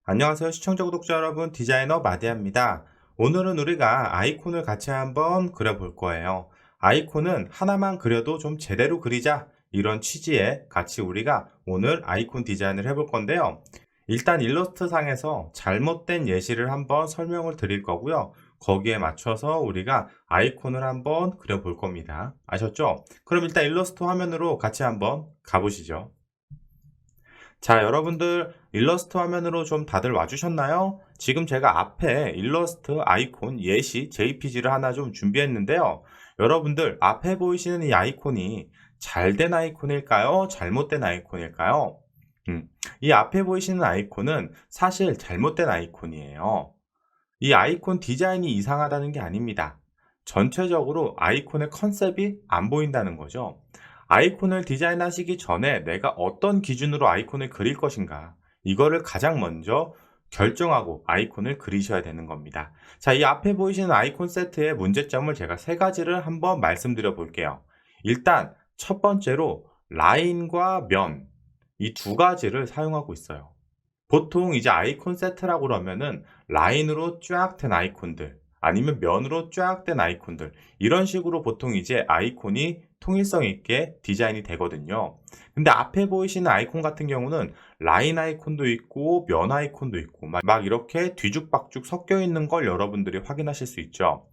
안녕하세요 시청자 구독자 여러분, 디자이너 마디아입니다. 오늘은 우리가 아이콘을 같이 한번 그려볼 거예요. 아이콘은 하나만 그려도 좀 제대로 그리자, 이런 취지에 같이 우리가 오늘 아이콘 디자인을 해볼 건데요. 일단 일러스트 상에서 잘못된 예시를 한번 설명을 드릴 거고요. 거기에 맞춰서 우리가 아이콘을 한번 그려볼 겁니다. 아셨죠? 그럼 일단 일러스트 화면으로 같이 한번 가보시죠. 자, 여러분들 일러스트 화면으로 좀 다들 와주셨나요? 지금 제가 앞에 일러스트 아이콘 예시 JPG를 하나 좀 준비했는데요. 여러분들 앞에 보이시는 이 아이콘이 잘된 아이콘일까요? 잘못된 아이콘일까요? 이 앞에 보이시는 아이콘은 사실 잘못된 아이콘이에요. 이 아이콘 디자인이 이상하다는 게 아닙니다. 전체적으로 아이콘의 컨셉이 안 보인다는 거죠. 아이콘을 디자인하시기 전에 내가 어떤 기준으로 아이콘을 그릴 것인가, 이거를 가장 먼저 결정하고 아이콘을 그리셔야 되는 겁니다. 자, 이 앞에 보이시는 아이콘 세트의 문제점을 제가 세 가지를 한번 말씀드려 볼게요. 일단 첫 번째로 라인과 면, 이 두 가지를 사용하고 있어요. 보통 이제 아이콘 세트라고 그러면은 라인으로 쫙 된 아이콘들, 아니면 면으로 쫙 된 아이콘들, 이런 식으로 보통 이제 아이콘이 통일성 있게 디자인이 되거든요. 근데 앞에 보이시는 아이콘 같은 경우는 라인 아이콘도 있고 면 아이콘도 있고 막 이렇게 뒤죽박죽 섞여 있는 걸 여러분들이 확인하실 수 있죠.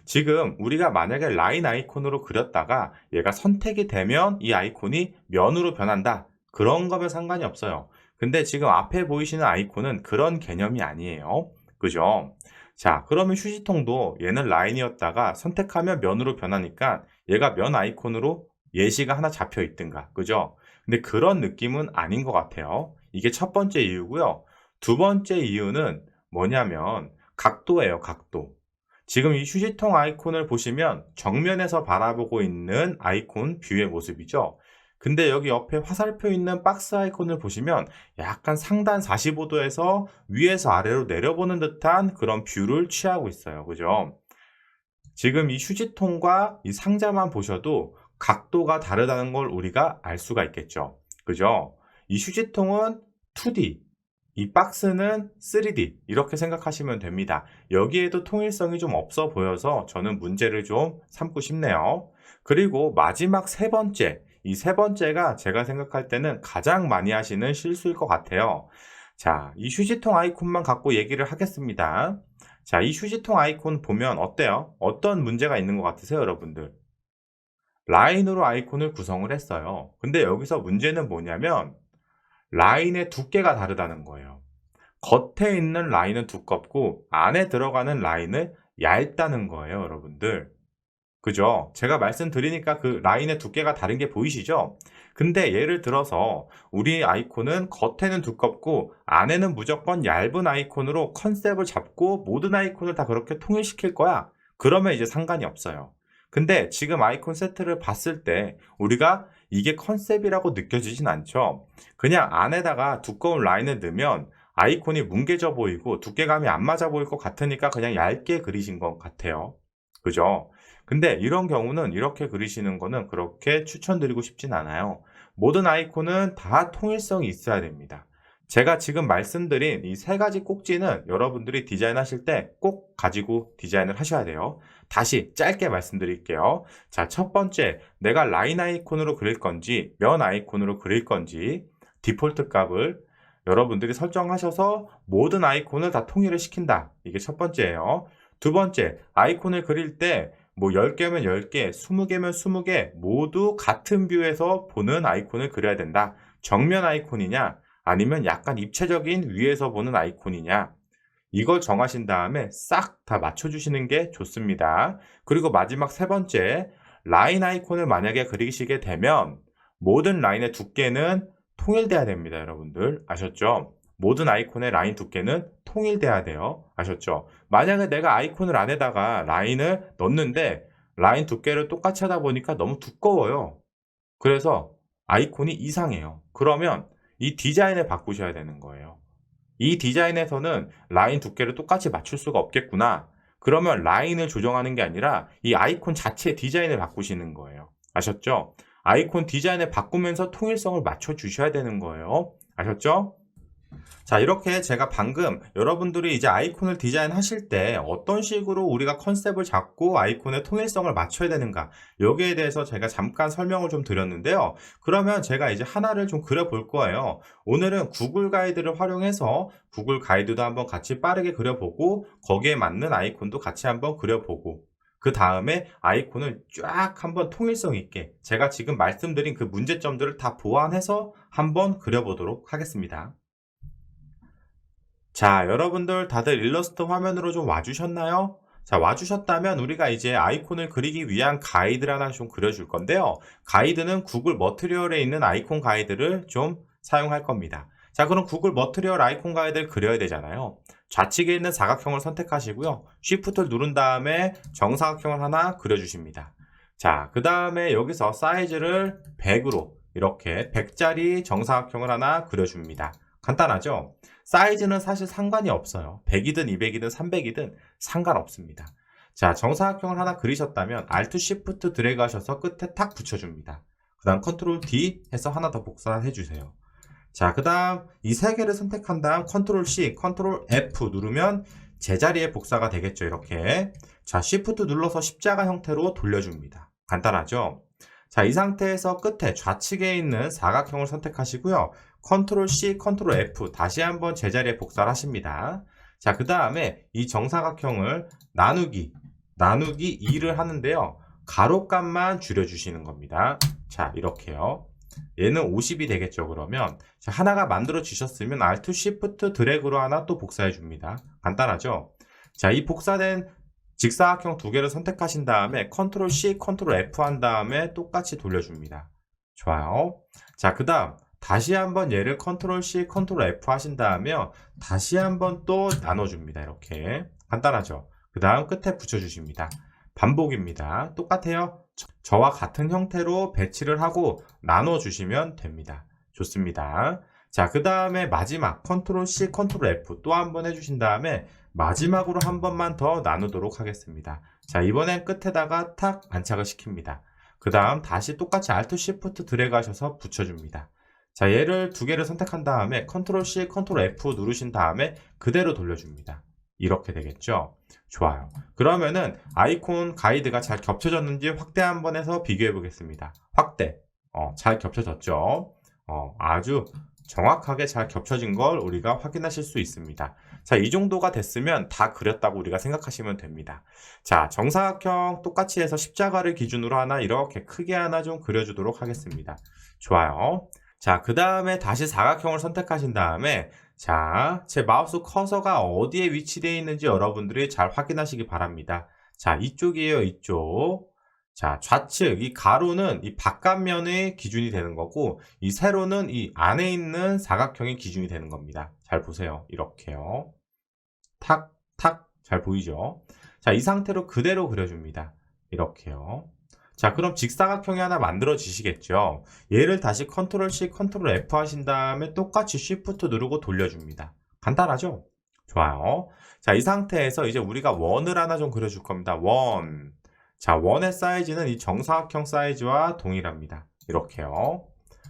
지금 우리가 만약에 라인 아이콘으로 그렸다가 얘가 선택이 되면 이 아이콘이 면으로 변한다, 그런 거면 상관이 없어요. 근데 지금 앞에 보이시는 아이콘은 그런 개념이 아니에요. 그죠? 자, 그러면 휴지통도 얘는 라인이었다가 선택하면 면으로 변하니까 얘가 면 아이콘으로 예시가 하나 잡혀 있든가. 그죠? 근데 그런 느낌은 아닌 것 같아요. 이게 첫 번째 이유고요. 두 번째 이유는 뭐냐면 각도예요, 각도. 지금 이 휴지통 아이콘을 보시면 정면에서 바라보고 있는 아이콘 뷰의 모습이죠. 근데 여기 옆에 화살표 있는 박스 아이콘을 보시면 약간 상단 45도에서 위에서 아래로 내려보는 듯한 그런 뷰를 취하고 있어요. 그죠? 지금 이 휴지통과 이 상자만 보셔도 각도가 다르다는 걸 우리가 알 수가 있겠죠. 그죠? 이 휴지통은 2D, 이 박스는 3D, 이렇게 생각하시면 됩니다. 여기에도 통일성이 좀 없어 보여서 저는 문제를 좀 삼고 싶네요. 그리고 마지막 세 번째, 이 세 번째가 제가 생각할 때는 가장 많이 하시는 실수일 것 같아요. 자, 이 휴지통 아이콘만 갖고 얘기를 하겠습니다. 자, 이 휴지통 아이콘 보면 어때요? 어떤 문제가 있는 것 같으세요, 여러분들? 라인으로 아이콘을 구성을 했어요. 근데 여기서 문제는 뭐냐면 라인의 두께가 다르다는 거예요. 겉에 있는 라인은 두껍고 안에 들어가는 라인은 얇다는 거예요, 여러분들. 그죠? 제가 말씀드리니까 그 라인의 두께가 다른 게 보이시죠? 근데 예를 들어서 우리 아이콘은 겉에는 두껍고 안에는 무조건 얇은 아이콘으로 컨셉을 잡고 모든 아이콘을 다 그렇게 통일시킬 거야. 그러면 이제 상관이 없어요. 근데 지금 아이콘 세트를 봤을 때 우리가 이게 컨셉이라고 느껴지진 않죠? 그냥 안에다가 두꺼운 라인을 넣으면 아이콘이 뭉개져 보이고 두께감이 안 맞아 보일 것 같으니까 그냥 얇게 그리신 것 같아요. 그죠? 근데 이런 경우는 이렇게 그리시는 거는 그렇게 추천드리고 싶진 않아요. 모든 아이콘은 다 통일성이 있어야 됩니다. 제가 지금 말씀드린 이 세 가지 꼭지는 여러분들이 디자인하실 때 꼭 가지고 디자인을 하셔야 돼요. 다시 짧게 말씀드릴게요. 자, 첫 번째, 내가 라인 아이콘으로 그릴 건지 면 아이콘으로 그릴 건지 디폴트 값을 여러분들이 설정하셔서 모든 아이콘을 다 통일을 시킨다. 이게 첫 번째예요. 두 번째, 아이콘을 그릴 때 뭐 10개면 10개, 20개면 20개 모두 같은 뷰에서 보는 아이콘을 그려야 된다. 정면 아이콘이냐, 아니면 약간 입체적인 위에서 보는 아이콘이냐, 이걸 정하신 다음에 싹 다 맞춰주시는 게 좋습니다. 그리고 마지막 세 번째, 라인 아이콘을 만약에 그리시게 되면 모든 라인의 두께는 통일돼야 됩니다, 여러분들. 아셨죠? 모든 아이콘의 라인 두께는 통일돼야 돼요. 아셨죠? 만약에 내가 아이콘을 안에다가 라인을 넣는데 라인 두께를 똑같이 하다 보니까 너무 두꺼워요. 그래서 아이콘이 이상해요. 그러면 이 디자인을 바꾸셔야 되는 거예요. 이 디자인에서는 라인 두께를 똑같이 맞출 수가 없겠구나. 그러면 라인을 조정하는 게 아니라 이 아이콘 자체 디자인을 바꾸시는 거예요. 아셨죠? 아이콘 디자인을 바꾸면서 통일성을 맞춰 주셔야 되는 거예요. 아셨죠? 자, 이렇게 제가 방금 여러분들이 이제 아이콘을 디자인하실 때 어떤 식으로 우리가 컨셉을 잡고 아이콘의 통일성을 맞춰야 되는가, 여기에 대해서 제가 잠깐 설명을 좀 드렸는데요. 그러면 제가 이제 하나를 좀 그려볼 거예요. 오늘은 구글 가이드를 활용해서 구글 가이드도 한번 같이 빠르게 그려보고 거기에 맞는 아이콘도 같이 한번 그려보고 그 다음에 아이콘을 쫙 한번 통일성 있게 제가 지금 말씀드린 그 문제점들을 다 보완해서 한번 그려보도록 하겠습니다. 자, 여러분들 다들 일러스트 화면으로 좀 와주셨나요? 자, 와주셨다면 우리가 이제 아이콘을 그리기 위한 가이드를 하나 좀 그려줄 건데요. 가이드는 구글 머티리얼에 있는 아이콘 가이드를 좀 사용할 겁니다. 자, 그럼 구글 머티리얼 아이콘 가이드를 그려야 되잖아요. 좌측에 있는 사각형을 선택하시고요. Shift를 누른 다음에 정사각형을 하나 그려주십니다. 자, 그 다음에 여기서 사이즈를 100으로 이렇게 100짜리 정사각형을 하나 그려줍니다. 간단하죠? 사이즈는 사실 상관이 없어요. 100이든 200이든 300이든 상관없습니다. 자, 정사각형을 하나 그리셨다면 Alt Shift 드래그 하셔서 끝에 탁 붙여줍니다. 그 다음 Ctrl D 해서 하나 더 복사해 주세요. 자, 그 다음 이 세 개를 선택한 다음 Ctrl C, Ctrl F 누르면 제자리에 복사가 되겠죠. 이렇게. 자, Shift 눌러서 십자가 형태로 돌려줍니다. 간단하죠? 자, 이 상태에서 끝에 좌측에 있는 사각형을 선택하시고요. Ctrl C, Ctrl F 다시 한번 제자리에 복사를 하십니다. 자, 그 다음에 이 정사각형을 나누기 2를 하는데요. 가로값만 줄여주시는 겁니다. 자, 이렇게요. 얘는 50이 되겠죠. 그러면 자, 하나가 만들어 주셨으면 Alt Shift 드래그로 하나 또 복사해 줍니다. 간단하죠? 자, 이 복사된 직사각형 두 개를 선택하신 다음에 Ctrl C, Ctrl F 한 다음에 똑같이 돌려줍니다. 좋아요. 자, 그 다음 다시 한번 얘를 Ctrl C, Ctrl F 하신 다음에 다시 한번 또 나눠줍니다. 이렇게 간단하죠. 그 다음 끝에 붙여주십니다. 반복입니다. 똑같아요. 저와 같은 형태로 배치를 하고 나눠주시면 됩니다. 좋습니다. 자, 그 다음에 마지막 Ctrl C, Ctrl F 또 한번 해주신 다음에 마지막으로 한 번만 더 나누도록 하겠습니다. 자, 이번엔 끝에다가 탁 안착을 시킵니다. 그 다음 다시 똑같이 Alt Shift 드래그 하셔서 붙여줍니다. 자, 얘를 두 개를 선택한 다음에 Ctrl C, Ctrl F 누르신 다음에 그대로 돌려줍니다. 이렇게 되겠죠? 좋아요. 그러면은 아이콘 가이드가 잘 겹쳐졌는지 확대 한번 해서 비교해 보겠습니다. 확대. 잘 겹쳐졌죠? 아주 정확하게 잘 겹쳐진 걸 우리가 확인하실 수 있습니다. 자, 이 정도가 됐으면 다 그렸다고 우리가 생각하시면 됩니다. 자, 정사각형 똑같이 해서 십자가를 기준으로 하나 이렇게 크게 하나 좀 그려주도록 하겠습니다. 좋아요. 자, 그 다음에 다시 사각형을 선택하신 다음에 자, 제 마우스 커서가 어디에 위치되어 있는지 여러분들이 잘 확인하시기 바랍니다. 자, 이쪽이에요, 이쪽. 자, 좌측, 이 가로는 이 바깥면의 기준이 되는 거고, 이 세로는 이 안에 있는 사각형의 기준이 되는 겁니다. 잘 보세요. 이렇게요. 탁, 탁. 잘 보이죠? 자, 이 상태로 그대로 그려줍니다. 이렇게요. 자, 그럼 직사각형이 하나 만들어지시겠죠? 얘를 다시 Ctrl C, Ctrl F 하신 다음에 똑같이 Shift 누르고 돌려줍니다. 간단하죠? 좋아요. 자, 이 상태에서 이제 우리가 원을 하나 좀 그려줄 겁니다. 원. 자, 원의 사이즈는 이 정사각형 사이즈와 동일합니다. 이렇게요.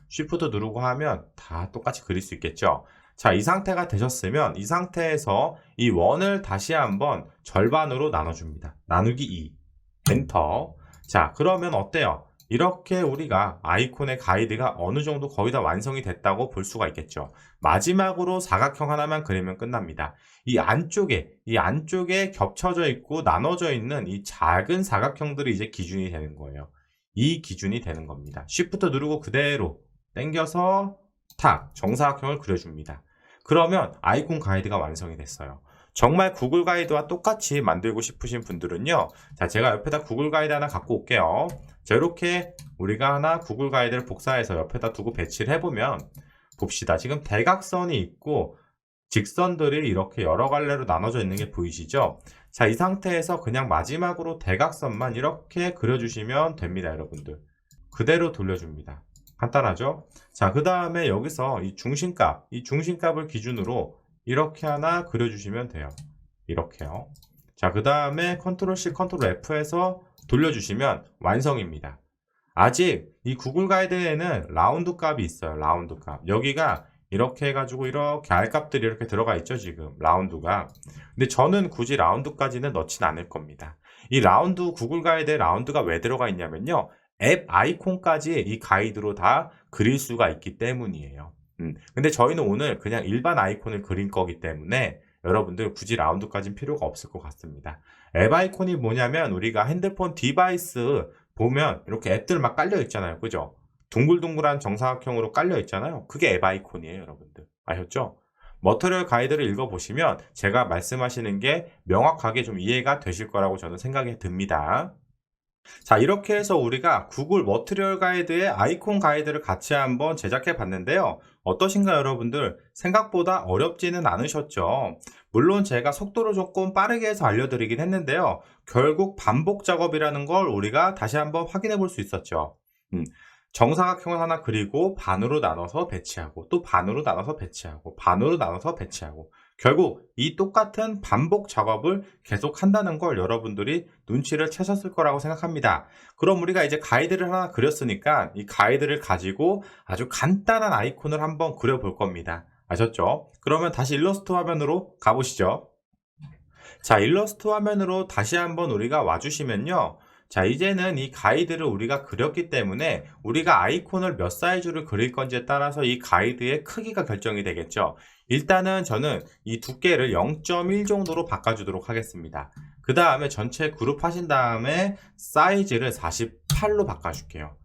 Shift 누르고 하면 다 똑같이 그릴 수 있겠죠? 자, 이 상태가 되셨으면 이 상태에서 이 원을 다시 한번 절반으로 나눠줍니다. 나누기 2. 엔터. 자, 그러면 어때요? 이렇게 우리가 아이콘의 가이드가 어느 정도 거의 다 완성이 됐다고 볼 수가 있겠죠. 마지막으로 사각형 하나만 그리면 끝납니다. 이 안쪽에 겹쳐져 있고 나눠져 있는 이 작은 사각형들이 이제 기준이 되는 거예요. 이 기준이 되는 겁니다. Shift 누르고 그대로 당겨서 탁 정사각형을 그려줍니다. 그러면 아이콘 가이드가 완성이 됐어요. 정말 구글 가이드와 똑같이 만들고 싶으신 분들은요. 자, 제가 옆에다 구글 가이드 하나 갖고 올게요. 자, 이렇게 우리가 하나 구글 가이드를 복사해서 옆에다 두고 배치를 해보면 봅시다. 지금 대각선이 있고 직선들이 이렇게 여러 갈래로 나눠져 있는 게 보이시죠? 자, 이 상태에서 그냥 마지막으로 대각선만 이렇게 그려주시면 됩니다, 여러분들. 그대로 돌려줍니다. 간단하죠? 자, 그 다음에 여기서 이 중심값을 기준으로 이렇게 하나 그려주시면 돼요. 이렇게요. 자, 그 다음에 컨트롤 C, 컨트롤 F해서 돌려주시면 완성입니다. 아직 이 구글 가이드에는 라운드 값이 있어요. 라운드 값. 여기가 이렇게 해가지고 이렇게 알값들이 이렇게 들어가 있죠. 지금 라운드가. 근데 저는 굳이 라운드까지는 넣진 않을 겁니다. 이 라운드, 구글 가이드에 라운드가 왜 들어가 있냐면요, 앱 아이콘까지 이 가이드로 다 그릴 수가 있기 때문이에요. 근데 저희는 오늘 그냥 일반 아이콘을 그린 거기 때문에 여러분들 굳이 라운드까지는 필요가 없을 것 같습니다. 앱 아이콘이 뭐냐면 우리가 핸드폰 디바이스 보면 이렇게 앱들 막 깔려 있잖아요. 그죠? 둥글둥글한 정사각형으로 깔려 있잖아요. 그게 앱 아이콘이에요, 여러분들. 아셨죠? 머터리얼 가이드를 읽어보시면 제가 말씀하시는 게 명확하게 좀 이해가 되실 거라고 저는 생각이 듭니다. 자, 이렇게 해서 우리가 구글 머티리얼 가이드의 아이콘 가이드를 같이 한번 제작해 봤는데요. 어떠신가요, 여러분들? 생각보다 어렵지는 않으셨죠? 물론 제가 속도를 조금 빠르게 해서 알려드리긴 했는데요. 결국 반복 작업이라는 걸 우리가 다시 한번 확인해 볼 수 있었죠. 음, 정사각형을 하나 그리고 반으로 나눠서 배치하고 또 반으로 나눠서 배치하고 반으로 나눠서 배치하고 결국 이 똑같은 반복 작업을 계속 한다는 걸 여러분들이 눈치를 채셨을 거라고 생각합니다. 그럼 우리가 이제 가이드를 하나 그렸으니까 이 가이드를 가지고 아주 간단한 아이콘을 한번 그려볼 겁니다. 아셨죠? 그러면 다시 일러스트 화면으로 가보시죠. 자, 일러스트 화면으로 다시 한번 우리가 와주시면요. 자, 이제는 이 가이드를 우리가 그렸기 때문에 우리가 아이콘을 몇 사이즈로 그릴 건지에 따라서 이 가이드의 크기가 결정이 되겠죠. 일단은 저는 이 두께를 0.1 정도로 바꿔주도록 하겠습니다. 그 다음에 전체 그룹 하신 다음에 사이즈를 48로 바꿔줄게요.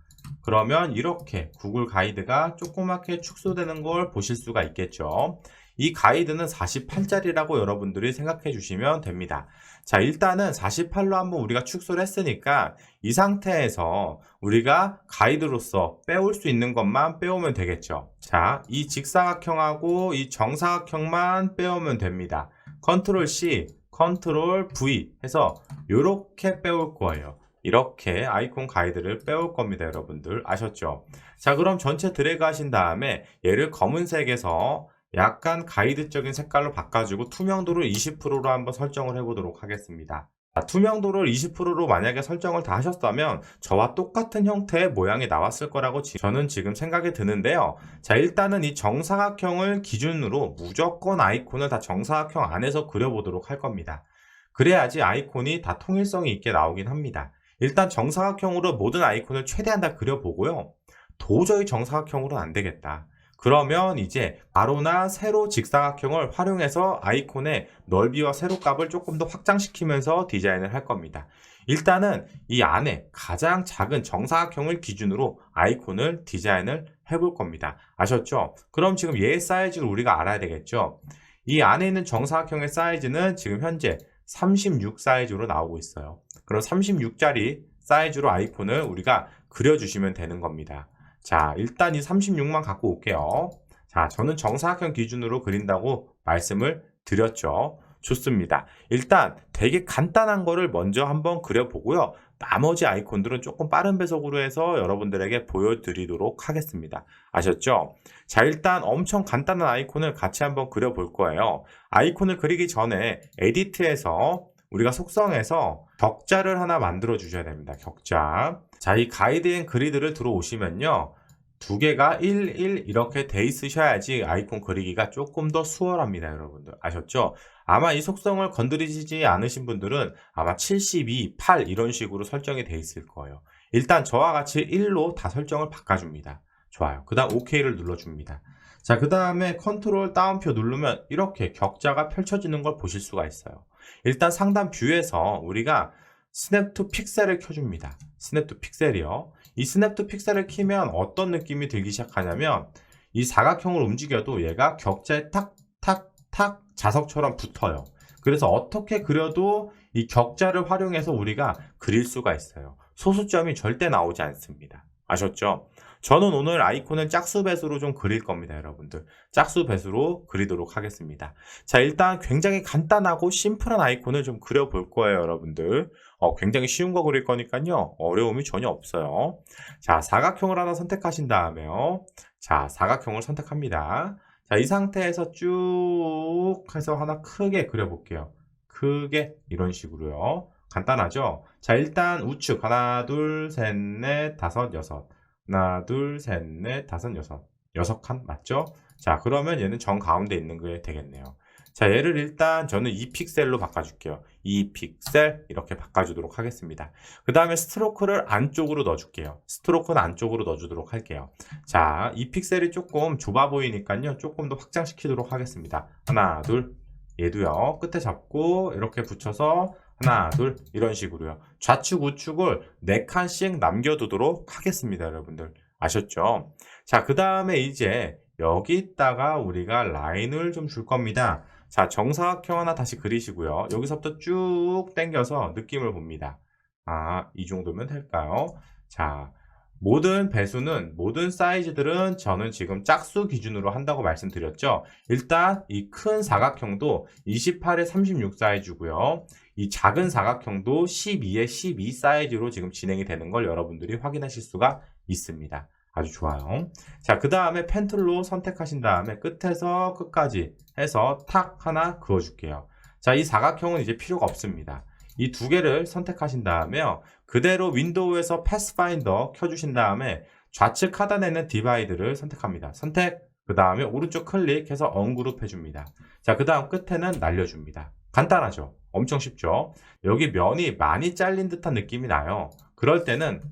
그러면 이렇게 구글 가이드가 조그맣게 축소되는 걸 보실 수가 있겠죠. 이 가이드는 48짜리라고 여러분들이 생각해 주시면 됩니다. 자, 일단은 48로 한번 우리가 축소를 했으니까 이 상태에서 우리가 가이드로서 빼올 수 있는 것만 빼오면 되겠죠. 자, 이 직사각형하고 이 정사각형만 빼오면 됩니다. 컨트롤 C, 컨트롤 V 해서 이렇게 빼올 거예요. 이렇게 아이콘 가이드를 빼올 겁니다, 여러분들. 아셨죠? 자, 그럼 전체 드래그 하신 다음에 얘를 검은색에서 약간 가이드적인 색깔로 바꿔주고 투명도를 20%로 한번 설정을 해보도록 하겠습니다. 투명도를 20%로 만약에 설정을 다 하셨다면 저와 똑같은 형태의 모양이 나왔을 거라고 저는 지금 생각이 드는데요. 자, 일단은 이 정사각형을 기준으로 무조건 아이콘을 다 정사각형 안에서 그려보도록 할 겁니다. 그래야지 아이콘이 다 통일성이 있게 나오긴 합니다. 일단 정사각형으로 모든 아이콘을 최대한 다 그려보고요. 도저히 정사각형으로는 안 되겠다. 그러면 이제 가로나 세로 직사각형을 활용해서 아이콘의 넓이와 세로값을 조금 더 확장시키면서 디자인을 할 겁니다. 일단은 이 안에 가장 작은 정사각형을 기준으로 아이콘을 디자인을 해볼 겁니다. 아셨죠? 그럼 지금 얘의 사이즈를 우리가 알아야 되겠죠? 이 안에 있는 정사각형의 사이즈는 지금 현재 36 사이즈로 나오고 있어요. 그럼 36짜리 사이즈로 아이콘을 우리가 그려주시면 되는 겁니다. 자, 일단 이 36만 갖고 올게요. 자, 저는 정사각형 기준으로 그린다고 말씀을 드렸죠. 좋습니다. 일단 되게 간단한 거를 먼저 한번 그려보고요. 나머지 아이콘들은 조금 빠른 배속으로 해서 여러분들에게 보여드리도록 하겠습니다. 아셨죠? 자, 일단 엄청 간단한 아이콘을 같이 한번 그려볼 거예요. 아이콘을 그리기 전에 에디트에서 우리가 속성에서 격자를 하나 만들어 주셔야 됩니다. 격자. 자, 이 가이드 앤 그리드를 들어오시면요. 두 개가 1, 1 이렇게 돼 있으셔야지 아이콘 그리기가 조금 더 수월합니다, 여러분들. 아셨죠? 아마 이 속성을 건드리지 않으신 분들은 아마 72, 8 이런 식으로 설정이 돼 있을 거예요. 일단 저와 같이 1로 다 설정을 바꿔줍니다. 좋아요. 그 다음 OK를 눌러줍니다. 자, 그 다음에 컨트롤 다운표 누르면 이렇게 격자가 펼쳐지는 걸 보실 수가 있어요. 일단 상단 뷰에서 우리가 스냅 투 픽셀을 켜줍니다. 스냅 투 픽셀이요. 이 스냅 투 픽셀을 키면 어떤 느낌이 들기 시작하냐면 이 사각형을 움직여도 얘가 격자에 탁, 탁, 탁 자석처럼 붙어요. 그래서 어떻게 그려도 이 격자를 활용해서 우리가 그릴 수가 있어요. 소수점이 절대 나오지 않습니다. 아셨죠? 저는 오늘 아이콘을 짝수 배수로 좀 그릴 겁니다, 여러분들. 짝수 배수로 그리도록 하겠습니다. 자, 일단 굉장히 간단하고 심플한 아이콘을 좀 그려볼 거예요, 여러분들. 굉장히 쉬운 거 그릴 거니까요. 어려움이 전혀 없어요. 자, 사각형을 하나 선택하신 다음에요. 자, 사각형을 선택합니다. 자, 이 상태에서 쭉 해서 하나 크게 그려볼게요. 크게 이런 식으로요. 간단하죠? 자, 일단 우측 하나, 둘, 셋, 넷, 다섯, 여섯. 하나, 둘, 셋, 넷, 다섯, 여섯. 6칸 맞죠? 자, 그러면 얘는 정 가운데 있는 게 되겠네요. 자, 얘를 일단 저는 2픽셀로 바꿔줄게요. 2픽셀 이렇게 바꿔주도록 하겠습니다. 그 다음에 스트로크를 안쪽으로 넣어줄게요. 스트로크는 안쪽으로 넣어주도록 할게요. 자, 2픽셀이 조금 좁아 보이니까요. 조금 더 확장시키도록 하겠습니다. 하나, 둘. 얘도요. 끝에 잡고 이렇게 붙여서 하나, 둘 이런 식으로요. 좌측, 우측을 4칸씩 남겨두도록 하겠습니다. 여러분들. 아셨죠? 자, 그 다음에 이제 여기다가 우리가 라인을 좀 줄 겁니다. 자, 정사각형 하나 다시 그리시고요. 여기서부터 쭉 당겨서 느낌을 봅니다. 아, 이 정도면 될까요? 자, 모든 배수는, 모든 사이즈들은 저는 지금 짝수 기준으로 한다고 말씀드렸죠. 일단 이 큰 사각형도 28에 36 사이즈고요. 이 작은 사각형도 12에 12 사이즈로 지금 진행이 되는 걸 여러분들이 확인하실 수가 있습니다. 아주 좋아요. 자, 그 다음에 펜툴로 선택하신 다음에 끝에서 끝까지 해서 탁 하나 그어줄게요. 자, 이 사각형은 이제 필요가 없습니다. 이 두 개를 선택하신 다음에요. 그대로 윈도우에서 패스파인더 켜주신 다음에 좌측 하단에는 디바이드를 선택합니다. 선택, 그 다음에 오른쪽 클릭해서 언그룹 해줍니다. 자, 그 다음 끝에는 날려줍니다. 간단하죠? 엄청 쉽죠? 여기 면이 많이 잘린 듯한 느낌이 나요. 그럴 때는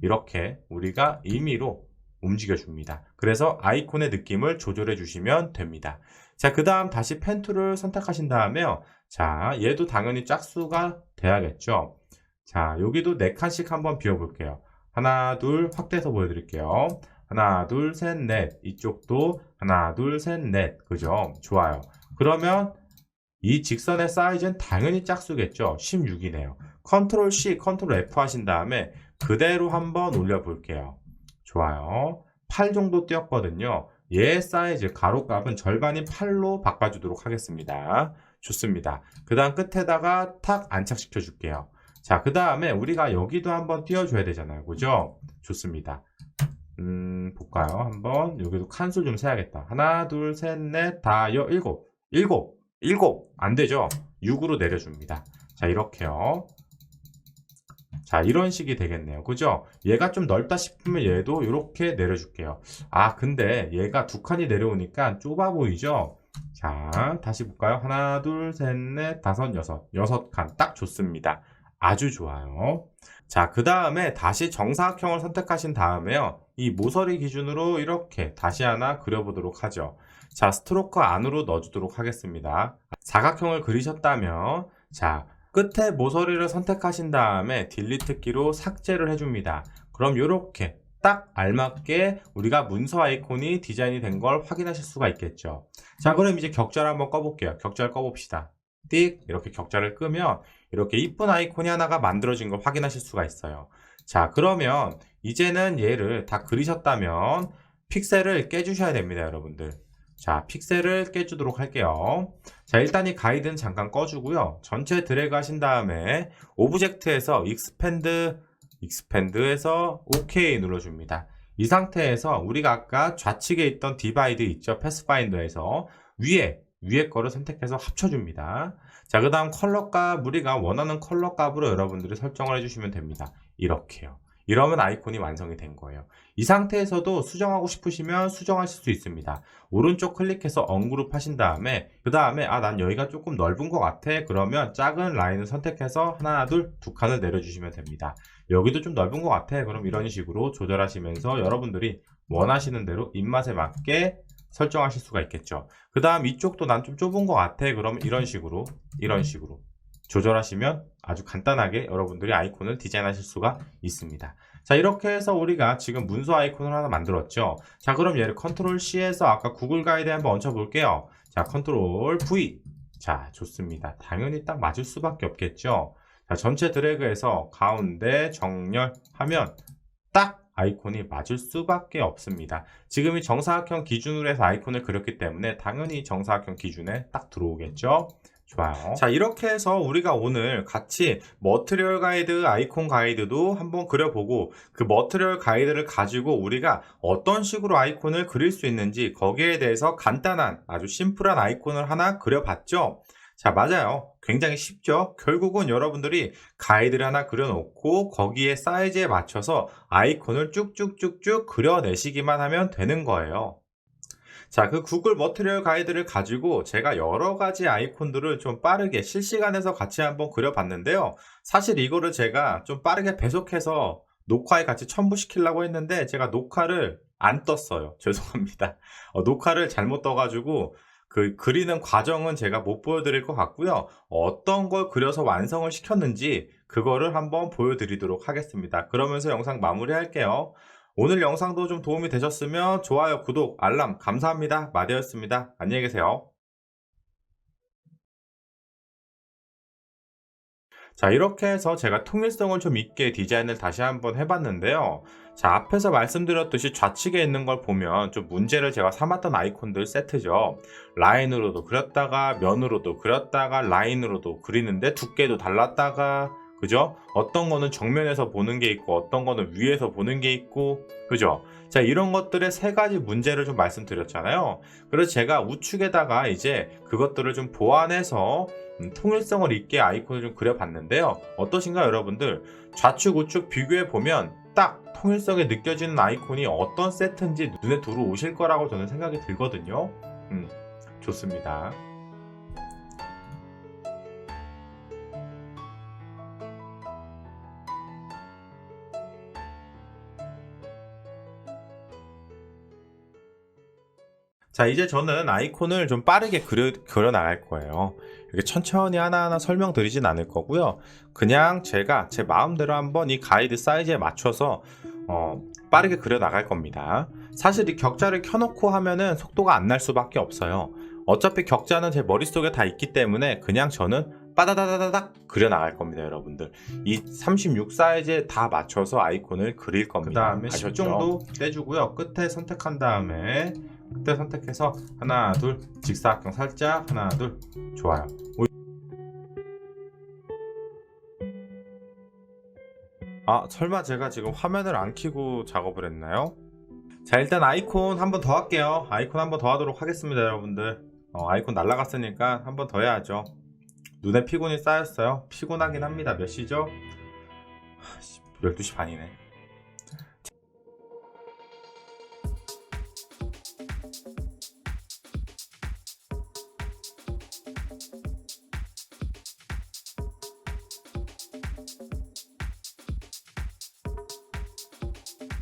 이렇게 우리가 임의로 움직여줍니다. 그래서 아이콘의 느낌을 조절해 주시면 됩니다. 자, 그 다음 다시 펜 툴을 선택하신 다음에요. 자, 얘도 당연히 짝수가 돼야겠죠. 자, 여기도 4칸씩 한번 비워볼게요. 하나, 둘, 확대해서 보여드릴게요. 하나, 둘, 셋, 넷. 이쪽도 하나, 둘, 셋, 넷. 그죠? 좋아요. 그러면 이 직선의 사이즈는 당연히 짝수겠죠. 16이네요. 컨트롤 C, 컨트롤 F 하신 다음에 그대로 한번 올려볼게요. 좋아요. 8 정도 띄었거든요. 얘 사이즈 가로값은 절반인 8로 바꿔주도록 하겠습니다. 좋습니다. 그 다음 끝에다가 탁 안착시켜 줄게요. 자, 그 다음에 우리가 여기도 한번 띄워줘야 되잖아요. 그죠? 좋습니다. 볼까요? 한번 여기도 칸수 좀 세야겠다. 하나, 둘, 셋, 넷, 다, 일곱. 안 되죠? 6으로 내려줍니다. 자, 이렇게요. 자, 이런 식이 되겠네요. 그죠? 얘가 좀 넓다 싶으면 얘도 이렇게 내려줄게요. 아, 근데 얘가 2칸이 내려오니까 좁아 보이죠? 자, 다시 볼까요? 하나, 둘, 셋, 넷, 다섯, 여섯. 6칸. 딱 좋습니다. 아주 좋아요. 자, 그 다음에 다시 정사각형을 선택하신 다음에요. 이 모서리 기준으로 이렇게 다시 하나 그려보도록 하죠. 자, 스트로크 안으로 넣어주도록 하겠습니다. 사각형을 그리셨다면, 자, 끝에 모서리를 선택하신 다음에 딜리트 키로 삭제를 해줍니다. 그럼 이렇게 딱 알맞게 우리가 문서 아이콘이 디자인이 된 걸 확인하실 수가 있겠죠. 자, 그럼 이제 격자를 한번 꺼볼게요. 격자를 꺼봅시다. 띡 이렇게 격자를 끄면 이렇게 이쁜 아이콘이 하나가 만들어진 걸 확인하실 수가 있어요. 자, 그러면 이제는 얘를 다 그리셨다면 픽셀을 깨주셔야 됩니다, 여러분들. 자, 픽셀을 깨주도록 할게요. 자, 일단 이 가이드는 잠깐 꺼주고요. 전체 드래그 하신 다음에 오브젝트에서 익스펜드에서 OK 눌러줍니다. 이 상태에서 우리가 아까 좌측에 있던 디바이드 있죠? 패스파인더에서 위에 거를 선택해서 합쳐줍니다. 자, 그 다음 컬러 값, 우리가 원하는 컬러 값으로 여러분들이 설정을 해주시면 됩니다. 이렇게요. 이러면 아이콘이 완성이 된 거예요. 이 상태에서도 수정하고 싶으시면 수정하실 수 있습니다. 오른쪽 클릭해서 언그룹 하신 다음에 그 다음에 난 여기가 조금 넓은 것 같아. 그러면 작은 라인을 선택해서 하나, 둘, 2칸을 내려주시면 됩니다. 여기도 좀 넓은 것 같아. 그럼 이런 식으로 조절하시면서 여러분들이 원하시는 대로 입맛에 맞게 설정하실 수가 있겠죠. 그 다음 이쪽도 난 좀 좁은 것 같아. 그러면 이런 식으로 조절하시면 아주 간단하게 여러분들이 아이콘을 디자인하실 수가 있습니다. 자, 이렇게 해서 우리가 지금 문서 아이콘을 하나 만들었죠. 자, 그럼 얘를 컨트롤 C에서 아까 구글 가이드에 한번 얹혀 볼게요. 자, 컨트롤 V. 자, 좋습니다. 당연히 딱 맞을 수밖에 없겠죠. 자, 전체 드래그해서 가운데 정렬하면 딱 아이콘이 맞을 수밖에 없습니다. 지금 이 정사각형 기준으로 해서 아이콘을 그렸기 때문에 당연히 정사각형 기준에 딱 들어오겠죠. 좋아요. 자, 이렇게 해서 우리가 오늘 같이 머티리얼 가이드, 아이콘 가이드도 한번 그려보고 그 머티리얼 가이드를 가지고 우리가 어떤 식으로 아이콘을 그릴 수 있는지 거기에 대해서 간단한 아주 심플한 아이콘을 하나 그려봤죠? 자, 맞아요. 굉장히 쉽죠? 결국은 여러분들이 가이드를 하나 그려놓고 거기에 사이즈에 맞춰서 아이콘을 쭉쭉쭉쭉 그려내시기만 하면 되는 거예요. 자, 그 구글 머티리얼 가이드를 가지고 제가 여러 가지 아이콘들을 좀 빠르게 실시간에서 같이 한번 그려봤는데요. 사실 이거를 제가 좀 빠르게 배속해서 녹화에 같이 첨부시키려고 했는데 제가 녹화를 안 떴어요. 죄송합니다. 녹화를 잘못 떠가지고 그 그리는 과정은 제가 못 보여드릴 것 같고요. 어떤 걸 그려서 완성을 시켰는지 그거를 한번 보여드리도록 하겠습니다. 그러면서 영상 마무리할게요. 오늘 영상도 좀 도움이 되셨으면 좋아요, 구독, 알람 감사합니다. 마디였습니다. 안녕히 계세요. 자, 이렇게 해서 제가 통일성을 좀 있게 디자인을 다시 한번 해봤는데요. 자, 앞에서 말씀드렸듯이 좌측에 있는 걸 보면 좀 문제를 제가 삼았던 아이콘들 세트죠. 라인으로도 그렸다가 면으로도 그렸다가 라인으로도 그리는데 두께도 달랐다가 그죠? 어떤 거는 정면에서 보는 게 있고 어떤 거는 위에서 보는 게 있고 그죠? 자, 이런 것들의 세 가지 문제를 좀 말씀드렸잖아요. 그래서 제가 우측에다가 이제 그것들을 좀 보완해서 통일성을 있게 아이콘을 좀 그려봤는데요. 어떠신가요, 여러분들? 좌측, 우측 비교해 보면 딱 통일성이 느껴지는 아이콘이 어떤 세트인지 눈에 들어오실 거라고 저는 생각이 들거든요. 좋습니다. 자, 이제 저는 아이콘을 좀 빠르게 그려 나갈 거예요. 이렇게 천천히 하나하나 설명드리진 않을 거고요. 그냥 제가 제 마음대로 한번 이 가이드 사이즈에 맞춰서 빠르게 그려 나갈 겁니다. 사실 이 격자를 켜놓고 하면은 속도가 안 날 수밖에 없어요. 어차피 격자는 제 머릿속에 다 있기 때문에 그냥 저는 빠다다다닥 그려 나갈 겁니다, 여러분들. 이 36 사이즈에 다 맞춰서 아이콘을 그릴 겁니다. 그 다음에 10 정도 떼주고요. 끝에 선택한 다음에 그때 선택해서 하나 둘 직사각형 살짝 하나 둘 좋아요. 아, 설마 제가 지금 화면을 안 켜고 작업을 했나요? 자, 일단 아이콘 한번 더 할게요. 아이콘 한번 더 하도록 하겠습니다, 여러분들. 아이콘 날라갔으니까 한번 더 해야죠. 눈에 피곤이 쌓였어요. 피곤하긴 합니다. 몇 시죠? 12시 반이네.